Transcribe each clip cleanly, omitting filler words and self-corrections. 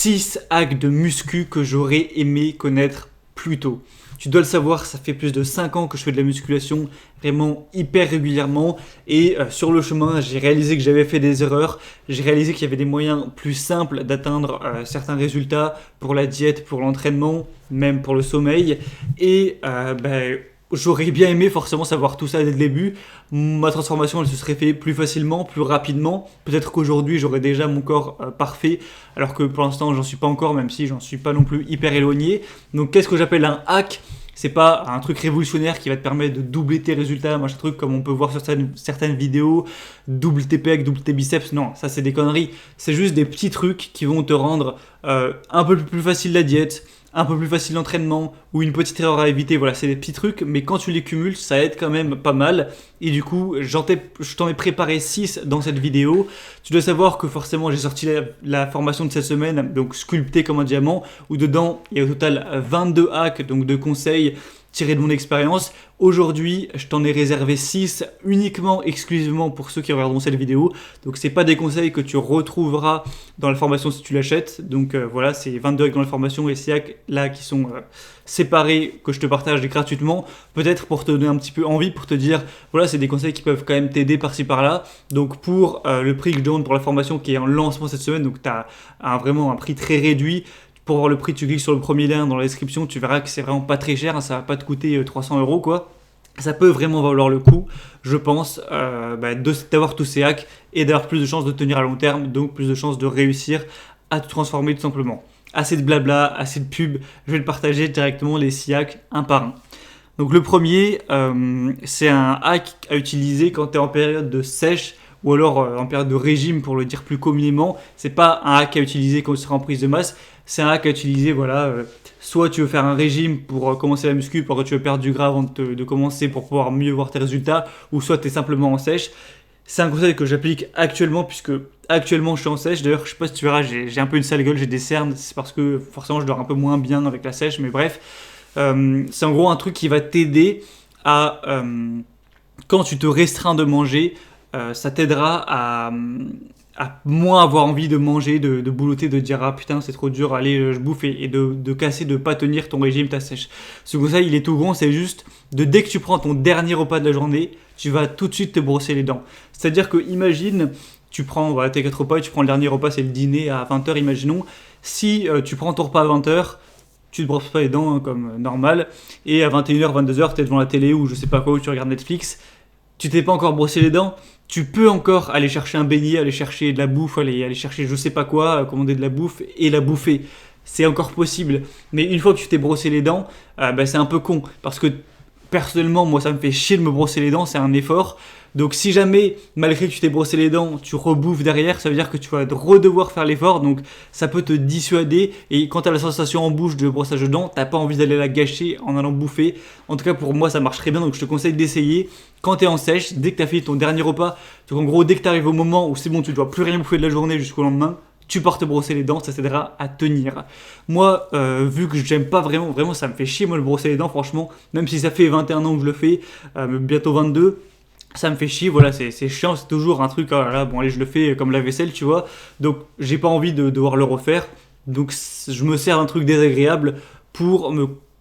6 hacks de muscu que j'aurais aimé connaître plus tôt. Tu dois le savoir, ça fait plus de 5 ans que je fais de la musculation vraiment hyper régulièrement et sur le chemin, j'ai réalisé que j'avais fait des erreurs, j'ai réalisé qu'il y avait des moyens plus simples d'atteindre certains résultats pour la diète, pour l'entraînement, même pour le sommeil et j'aurais bien aimé forcément savoir tout ça dès le début. Ma transformation, elle se serait fait plus facilement, plus rapidement. Peut-être qu'aujourd'hui, j'aurais déjà mon corps parfait, alors que pour l'instant, j'en suis pas encore, même si j'en suis pas non plus hyper éloigné. Donc, qu'est-ce que j'appelle un hack? C'est pas un truc révolutionnaire qui va te permettre de doubler tes résultats, machin truc comme on peut voir sur certaines vidéos, double tes pecs, double tes biceps. Non, ça c'est des conneries. C'est juste des petits trucs qui vont te rendre un peu plus facile la diète, un peu plus facile l'entraînement ou une petite erreur à éviter. Voilà, c'est des petits trucs, mais quand tu les cumules, ça aide quand même pas mal. Et du coup, je t'en ai préparé 6 dans cette vidéo. Tu dois savoir que forcément, j'ai sorti la formation de cette semaine, donc sculpté comme un diamant, où dedans, il y a au total 22 hacks, donc de conseils tirés de mon expérience. Aujourd'hui, je t'en ai réservé 6 uniquement, exclusivement pour ceux qui regarderont cette vidéo. Donc, c'est pas des conseils que tu retrouveras dans la formation si tu l'achètes. Donc, voilà, c'est 22 hacks dans la formation et ces hacks là qui sont séparés, que je te partage gratuitement. Peut-être pour te donner un petit peu envie, pour te dire, voilà, c'est des conseils qui peuvent quand même t'aider par-ci par-là. Donc, pour le prix que je donne pour la formation qui est en lancement cette semaine, donc tu as vraiment un prix très réduit. Pour voir le prix, tu cliques sur le premier lien dans la description, tu verras que c'est vraiment pas très cher, ça va pas te coûter 300 € quoi. Ça peut vraiment valoir le coup, je pense, d'avoir tous ces hacks et d'avoir plus de chances de tenir à long terme, donc plus de chances de réussir à te transformer tout simplement. Assez de blabla, assez de pub, je vais te partager directement les 6 hacks un par un. Donc le premier, c'est un hack à utiliser quand tu es en période de sèche ou alors en période de régime pour le dire plus communément. C'est pas un hack à utiliser quand tu seras en prise de masse, c'est un hack à utiliser, voilà, soit tu veux faire un régime pour commencer la muscu, pour que tu veux perdre du gras avant de commencer pour pouvoir mieux voir tes résultats, ou soit tu es simplement en sèche. C'est un conseil que j'applique actuellement, puisque actuellement je suis en sèche. D'ailleurs, je sais pas si tu verras, j'ai un peu une sale gueule, j'ai des cernes, c'est parce que forcément je dors un peu moins bien avec la sèche, mais bref. C'est en gros un truc qui va t'aider à, quand tu te restreins de manger, ça t'aidera à moins avoir envie de manger, de boulotter, de dire ah putain c'est trop dur, allez je bouffe et de casser, de pas tenir ton régime, ta sèche. Ce conseil il est tout grand, c'est juste dès que tu prends ton dernier repas de la journée, tu vas tout de suite te brosser les dents. C'est-à-dire que imagine, tu prends tes 4 repas et tu prends le dernier repas, c'est le dîner à 20h imaginons. Si tu prends ton repas à 20h, tu te brosses pas les dents comme normal, et à 21h, 22h, tu es devant la télé ou je sais pas quoi, où tu regardes Netflix, tu t'es pas encore brossé les dents, tu peux encore aller chercher un beignet, aller chercher de la bouffe, aller chercher je sais pas quoi, commander de la bouffe et la bouffer. C'est encore possible. Mais une fois que tu t'es brossé les dents, c'est un peu con. Parce que personnellement, moi ça me fait chier de me brosser les dents, c'est un effort. Donc si jamais, malgré que tu t'es brossé les dents, tu rebouffes derrière, ça veut dire que tu vas redevoir faire l'effort, donc ça peut te dissuader, et quand tu as la sensation en bouche de brossage de dents, t'as pas envie d'aller la gâcher en allant bouffer. En tout cas pour moi ça marche très bien, donc je te conseille d'essayer. Quand tu es en sèche, dès que tu as fait ton dernier repas, donc en gros dès que tu arrives au moment où c'est bon, tu ne dois plus rien bouffer de la journée jusqu'au lendemain, tu pars te brosser les dents, ça t'aidera à tenir. Moi, vu que j'aime pas vraiment ça me fait chier moi de brosser les dents franchement, même si ça fait 21 ans que je le fais, bientôt 22, ça me fait chier, voilà, c'est chiant, c'est toujours un truc, oh là là, bon allez je le fais comme la vaisselle, tu vois, donc j'ai pas envie de devoir le refaire, donc je me sers d'un truc désagréable pour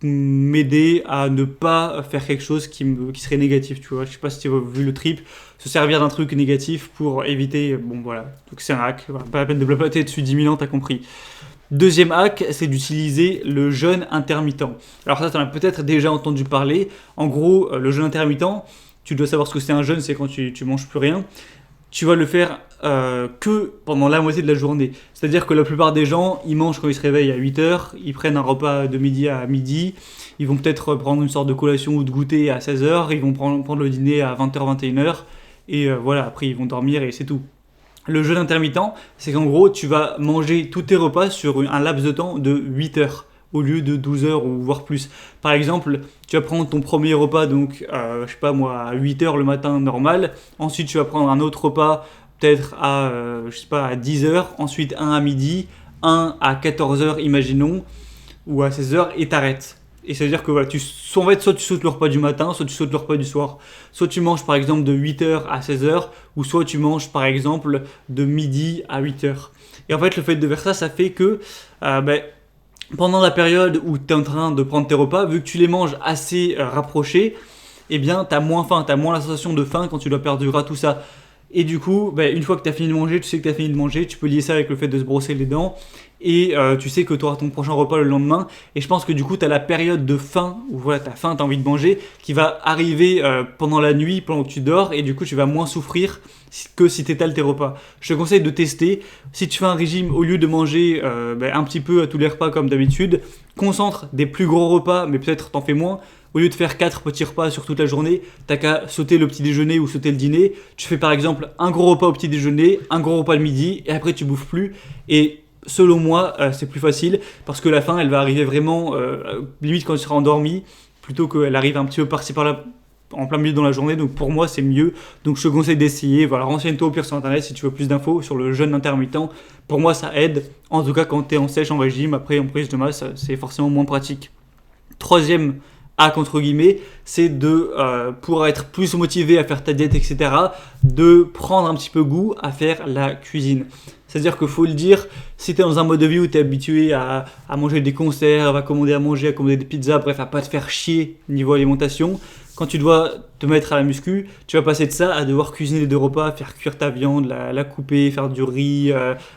m'aider à ne pas faire quelque chose qui serait négatif, tu vois, je sais pas si tu as vu le trip, se servir d'un truc négatif pour éviter, bon voilà, donc c'est un hack, voilà, pas la peine de blapater dessus 10 000 ans, t'as compris. Deuxième hack, c'est d'utiliser le jeûne intermittent. Alors ça, tu en as peut-être déjà entendu parler, en gros, le jeûne intermittent, tu dois savoir ce que c'est un jeûne, c'est quand tu manges plus rien. Tu vas le faire que pendant la moitié de la journée. C'est-à-dire que la plupart des gens, ils mangent quand ils se réveillent à 8h, ils prennent un repas de midi à midi, ils vont peut-être prendre une sorte de collation ou de goûter à 16h, ils vont prendre le dîner à 20h, 21h, et voilà, après ils vont dormir et c'est tout. Le jeûne intermittent, c'est qu'en gros, tu vas manger tous tes repas sur un laps de temps de 8 heures au lieu de 12 heures ou voire plus. Par exemple, tu vas prendre ton premier repas, donc je sais pas moi, à 8 heures le matin normal. Ensuite, tu vas prendre un autre repas, peut-être à, je sais pas, à 10 heures. Ensuite, un à midi, un à 14 heures, imaginons, ou à 16 heures, et t'arrêtes. Et ça veut dire que voilà, soit tu sautes le repas du matin, soit tu sautes le repas du soir. Soit tu manges par exemple de 8h à 16h, ou soit tu manges par exemple de midi à 8h. Et en fait, le fait de faire ça, ça fait que pendant la période où tu es en train de prendre tes repas, vu que tu les manges assez rapprochés, eh bien, tu as moins faim, tu as moins la sensation de faim quand tu dois perdre du gras, tout ça. Et du coup, une fois que tu as fini de manger, tu sais que tu as fini de manger, tu peux lier ça avec le fait de se brosser les dents et tu sais que tu auras ton prochain repas le lendemain. Et je pense que du coup, tu as la période de faim où voilà, tu as faim, tu as envie de manger qui va arriver pendant la nuit, pendant que tu dors, et du coup, tu vas moins souffrir que si tu étales tes repas. Je te conseille de tester. Si tu fais un régime, au lieu de manger un petit peu à tous les repas comme d'habitude, concentre des plus gros repas, mais peut-être t'en fais moins. Au lieu de faire 4 petits repas sur toute la journée, t'as qu'à sauter le petit déjeuner ou sauter le dîner. Tu fais par exemple un gros repas au petit déjeuner, un gros repas le midi, et après tu bouffes plus. Et selon moi, c'est plus facile parce que la faim, elle va arriver vraiment limite quand tu seras endormi, plutôt qu'elle arrive un petit peu par-ci par-là en plein milieu dans la journée. Donc pour moi, c'est mieux. Donc je te conseille d'essayer. Voilà, renseigne-toi au pire sur internet si tu veux plus d'infos sur le jeûne intermittent. Pour moi, ça aide. En tout cas, quand tu es en sèche, en régime, après en prise de masse, c'est forcément moins pratique. Troisième hack entre guillemets, c'est de, pour être plus motivé à faire ta diète, etc., de prendre un petit peu goût à faire la cuisine. C'est-à-dire qu'il faut le dire, si tu es dans un mode de vie où tu es habitué à manger des conserves, à commander à manger, à commander des pizzas, bref, à pas te faire chier niveau alimentation, quand tu dois te mettre à la muscu, tu vas passer de ça à devoir cuisiner les 2 repas, faire cuire ta viande, la couper, faire du riz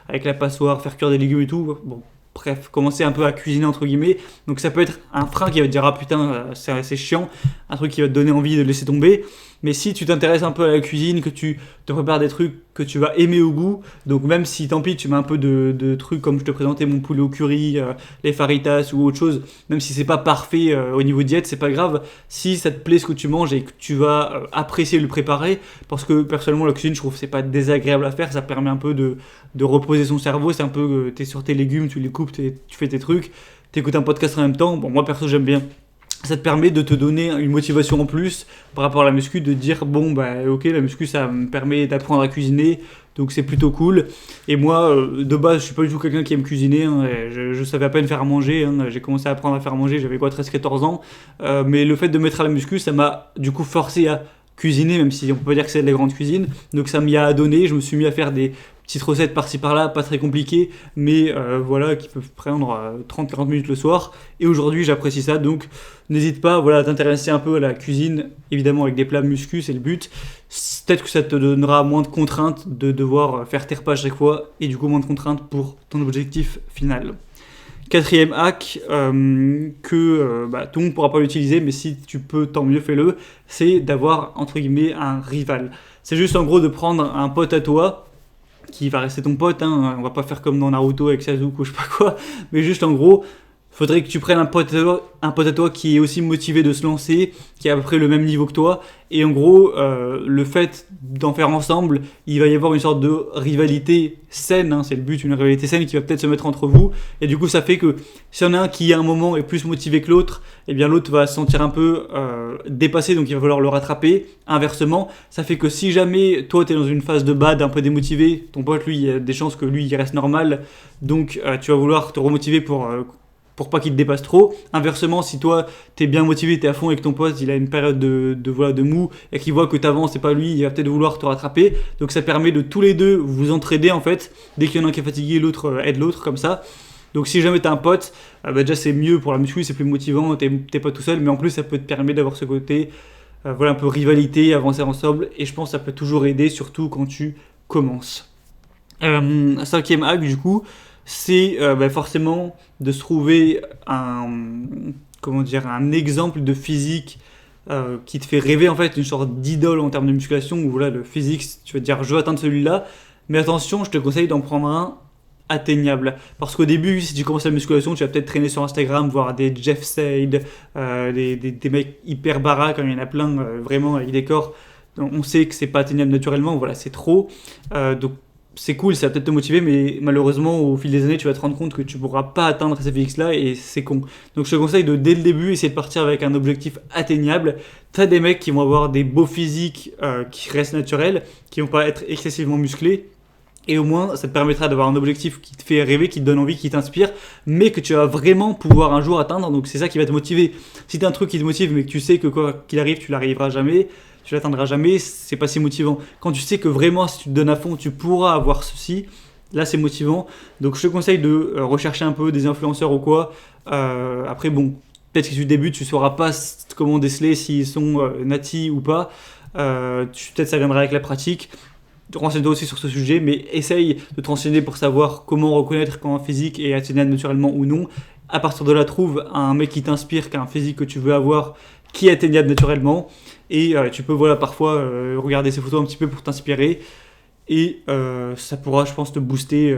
avec la passoire, faire cuire des légumes et tout. Bon, bref, commencer un peu à cuisiner entre guillemets. Donc ça peut être un frein qui va te dire ah putain c'est chiant, un truc qui va te donner envie de laisser tomber. Mais si tu t'intéresses un peu à la cuisine, que tu te prépares des trucs que tu vas aimer au goût, donc même si tant pis tu mets un peu de trucs comme je te présentais mon poulet au curry, les faritas ou autre chose, même si c'est pas parfait au niveau diète, c'est pas grave si ça te plaît ce que tu manges et que tu vas apprécier le préparer, parce que personnellement la cuisine je trouve que c'est pas désagréable à faire, ça permet un peu de reposer son cerveau, c'est un peu t'es sur tes légumes, tu les coupes, tu fais tes trucs, t'écoutes un podcast en même temps. Bon, moi perso j'aime bien. Ça te permet de te donner une motivation en plus par rapport à la muscu, de dire bon ok, la muscu ça me permet d'apprendre à cuisiner, donc c'est plutôt cool. Et moi de base je suis pas du tout quelqu'un qui aime cuisiner, hein, je savais à peine faire à manger, hein, j'ai commencé à apprendre à faire à manger, j'avais 13-14 ans, mais le fait de mettre à la muscu ça m'a du coup forcé à cuisiner, même si on peut pas dire que c'est de la grande cuisine, donc ça m'y a donné, je me suis mis à faire des petites recettes par-ci par-là, pas très compliquées, mais voilà, qui peuvent prendre 30-40 minutes le soir, et aujourd'hui j'apprécie ça, donc n'hésite pas à t'intéresser un peu à la cuisine, évidemment avec des plats muscu, c'est le but. Peut-être que ça te donnera moins de contraintes de devoir faire tes repas à chaque fois, et du coup moins de contraintes pour ton objectif final. 4e hack, que tout le monde ne pourra pas l'utiliser, mais si tu peux, tant mieux, fais-le, c'est d'avoir, entre guillemets, un rival. C'est juste en gros de prendre un pote à toi, qui va rester ton pote, hein, on va pas faire comme dans Naruto avec Sasuke ou je sais pas quoi, mais juste en gros, faudrait que tu prennes un pote à toi qui est aussi motivé de se lancer, qui est à peu près le même niveau que toi, et en gros, le fait d'en faire ensemble, il va y avoir une sorte de rivalité saine, hein, c'est le but, une rivalité saine qui va peut-être se mettre entre vous, et du coup ça fait que s'il y en a un qui à un moment est plus motivé que l'autre, et bien l'autre va se sentir un peu dépassé, donc il va falloir le rattraper. Inversement, ça fait que si jamais toi t'es dans une phase de bad, un peu démotivé, ton pote lui, il y a des chances que lui il reste normal, donc tu vas vouloir te remotiver pour pas qu'il te dépasse trop. Inversement, si toi t'es bien motivé, t'es à fond et que ton pote il a une période de mou et qu'il voit que t'avances et pas lui, il va peut-être vouloir te rattraper. Donc ça permet de tous les deux vous entraider en fait. Dès qu'il y en a un qui est fatigué, l'autre aide l'autre comme ça. Donc si jamais t'as un pote, déjà c'est mieux pour la muscu, c'est plus motivant, t'es pas tout seul, mais en plus ça peut te permettre d'avoir ce côté un peu rivalité, avancer ensemble, et je pense que ça peut toujours aider, surtout quand tu commences. 5e hack du coup, c'est forcément de se trouver un exemple de physique qui te fait rêver, en fait, une sorte d'idole en termes de musculation, où voilà, le physique, tu vas te dire je veux atteindre celui-là, mais attention, je te conseille d'en prendre un atteignable, parce qu'au début si tu commences la musculation tu vas peut-être traîner sur Instagram, voir des Jeff Sade, des mecs hyper baraques, il y en a plein vraiment avec des corps, on sait que c'est pas atteignable naturellement, voilà, c'est trop, donc c'est cool, ça va peut-être te motiver, mais malheureusement au fil des années tu vas te rendre compte que tu pourras pas atteindre ces physiques là et c'est con. Donc je te conseille de dès le début essayer de partir avec un objectif atteignable. T'as des mecs qui vont avoir des beaux physiques qui restent naturels, qui vont pas être excessivement musclés, et au moins ça te permettra d'avoir un objectif qui te fait rêver, qui te donne envie, qui t'inspire, mais que tu vas vraiment pouvoir un jour atteindre. Donc c'est ça qui va te motiver. Si t'as un truc qui te motive mais que tu sais que quoi qu'il arrive tu l'arriveras jamais, tu l'atteindras jamais, c'est pas si motivant. Quand tu sais que vraiment si tu te donnes à fond tu pourras avoir ceci, là c'est motivant. Donc je te conseille de rechercher un peu des influenceurs ou quoi. Après bon, peut-être que si tu débutes, tu sauras pas comment déceler s'ils sont natis ou pas. Peut-être ça viendra avec la pratique. Renseigne-toi aussi sur ce sujet, mais essaye de te renseigner pour savoir comment reconnaître quand un physique est atteignable naturellement ou non. À partir de là, trouve un mec qui t'inspire, qui a un physique que tu veux avoir, qui est atteignable naturellement. Et tu peux voilà, parfois regarder ces photos un petit peu pour t'inspirer. Et ça pourra, je pense, te booster,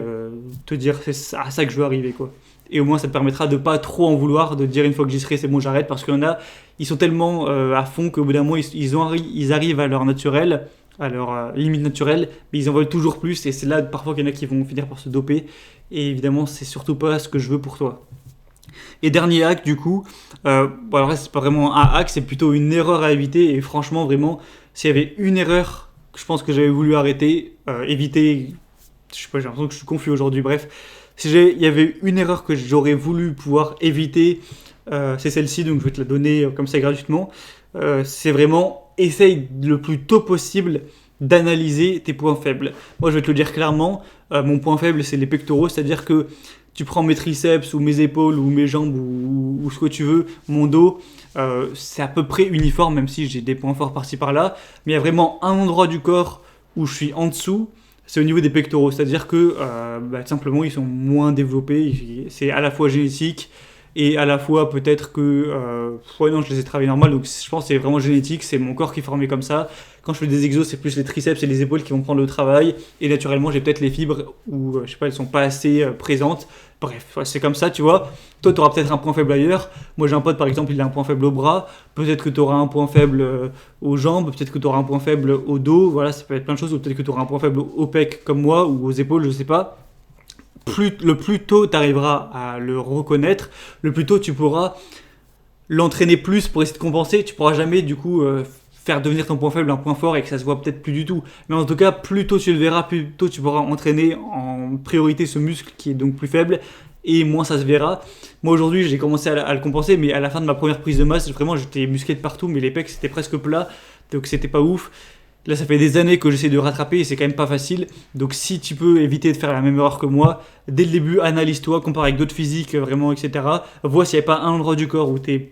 te dire c'est à ça que je veux arriver, quoi. Et au moins, ça te permettra de pas trop en vouloir, de dire une fois que j'y serai, c'est bon, j'arrête. Parce qu'il y en a, ils sont tellement à fond qu'au bout d'un moment, ils arrivent à leur naturel, à leur limite naturelle, mais ils en veulent toujours plus. Et c'est là, parfois, qu'il y en a qui vont finir par se doper. Et évidemment, c'est surtout pas ce que je veux pour toi. Et dernier hack, du coup, bon, alors là, c'est pas vraiment un hack, c'est plutôt une erreur à éviter. Et franchement, vraiment, s'il y avait une erreur que je pense que j'avais voulu arrêter, éviter, je sais pas, j'ai l'impression que je suis confus aujourd'hui, bref. Si il y avait une erreur que j'aurais voulu pouvoir éviter, c'est celle-ci, donc je vais te la donner comme ça gratuitement. C'est vraiment, essaye le plus tôt possible d'analyser tes points faibles. Moi, je vais te le dire clairement, mon point faible, c'est les pectoraux, c'est-à-dire que tu prends mes triceps ou mes épaules ou mes jambes ou ce que tu veux, mon dos, c'est à peu près uniforme, même si j'ai des points forts par-ci par-là. Mais il y a vraiment un endroit du corps où je suis en dessous, c'est au niveau des pectoraux. C'est-à-dire que tout simplement, ils sont moins développés. C'est à la fois génétique et à la fois peut-être que... ouais, non, je les ai travaillés normal, donc je pense que c'est vraiment génétique, c'est mon corps qui est formé comme ça. Quand je fais des exos, c'est plus les triceps et les épaules qui vont prendre le travail. Et naturellement, j'ai peut-être les fibres où, je sais pas, elles sont pas assez présentes. Bref, ouais, c'est comme ça, tu vois. Toi, tu auras peut-être un point faible ailleurs. Moi, j'ai un pote, par exemple, il a un point faible au bras. Peut-être que tu auras un point faible aux jambes. Peut-être que tu auras un point faible au dos. Voilà, ça peut être plein de choses. Ou peut-être que tu auras un point faible au pec comme moi ou aux épaules, je sais pas. Le plus tôt tu arriveras à le reconnaître, le plus tôt tu pourras l'entraîner plus pour essayer de compenser. Tu pourras jamais, du coup, faire devenir ton point faible un point fort et que ça se voit peut-être plus du tout. Mais en tout cas, plus tôt tu le verras, plus tôt tu pourras entraîner en priorité ce muscle qui est donc plus faible et moins ça se verra. Moi aujourd'hui, j'ai commencé à le compenser, mais à la fin de ma première prise de masse, vraiment j'étais musclé de partout, mais les pecs c'était presque plat, donc c'était pas ouf. Là, ça fait des années que j'essaie de rattraper et c'est quand même pas facile. Donc, si tu peux éviter de faire la même erreur que moi, dès le début, analyse-toi, compare avec d'autres physiques, vraiment, etc. Vois s'il n'y a pas un endroit du corps où tu es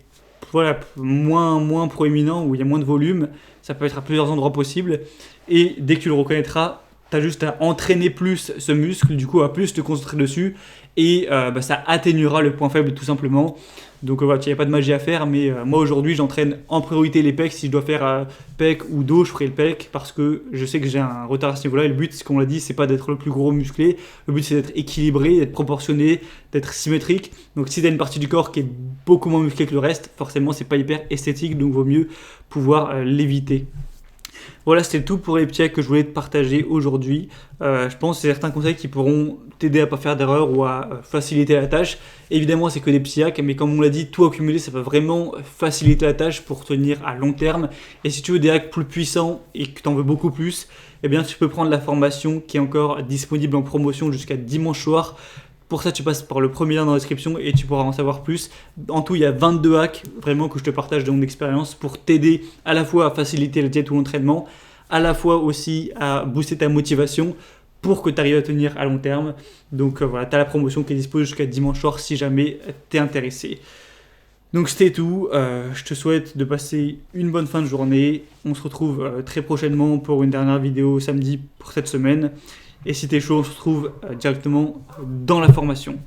voilà, moins proéminent, où il y a moins de volume. Ça peut être à plusieurs endroits possibles. Et dès que tu le reconnaîtras, tu as juste à entraîner plus ce muscle, du coup, à plus te concentrer dessus. Et ça atténuera le point faible tout simplement. Donc voilà, il n'y a pas de magie à faire, mais moi aujourd'hui j'entraîne en priorité les pecs. Si je dois faire pec ou dos, je ferai le pec parce que je sais que j'ai un retard à ce niveau-là. Et le but, comme on l'a dit, c'est pas d'être le plus gros musclé. Le but c'est d'être équilibré, d'être proportionné, d'être symétrique. Donc si tu as une partie du corps qui est beaucoup moins musclée que le reste, forcément c'est pas hyper esthétique, donc vaut mieux pouvoir l'éviter. Voilà, c'était tout pour les petits hacks que je voulais te partager aujourd'hui. Je pense que c'est certains conseils qui pourront t'aider à ne pas faire d'erreur ou à faciliter la tâche. Évidemment, c'est que des petits hacks, mais comme on l'a dit, tout accumulé, ça va vraiment faciliter la tâche pour tenir à long terme. Et si tu veux des hacks plus puissants et que tu en veux beaucoup plus, eh bien, tu peux prendre la formation qui est encore disponible en promotion jusqu'à dimanche soir. Pour ça, tu passes par le premier lien dans la description et tu pourras en savoir plus. En tout, il y a 22 hacks vraiment que je te partage de mon expérience pour t'aider à la fois à faciliter la diète ou l'entraînement, à la fois aussi à booster ta motivation pour que tu arrives à tenir à long terme. Donc voilà, tu as la promotion qui est disponible jusqu'à dimanche soir si jamais tu es intéressé. Donc c'était tout, je te souhaite de passer une bonne fin de journée. On se retrouve très prochainement pour une dernière vidéo samedi pour cette semaine. Et si t'es chaud, on se retrouve directement dans la formation.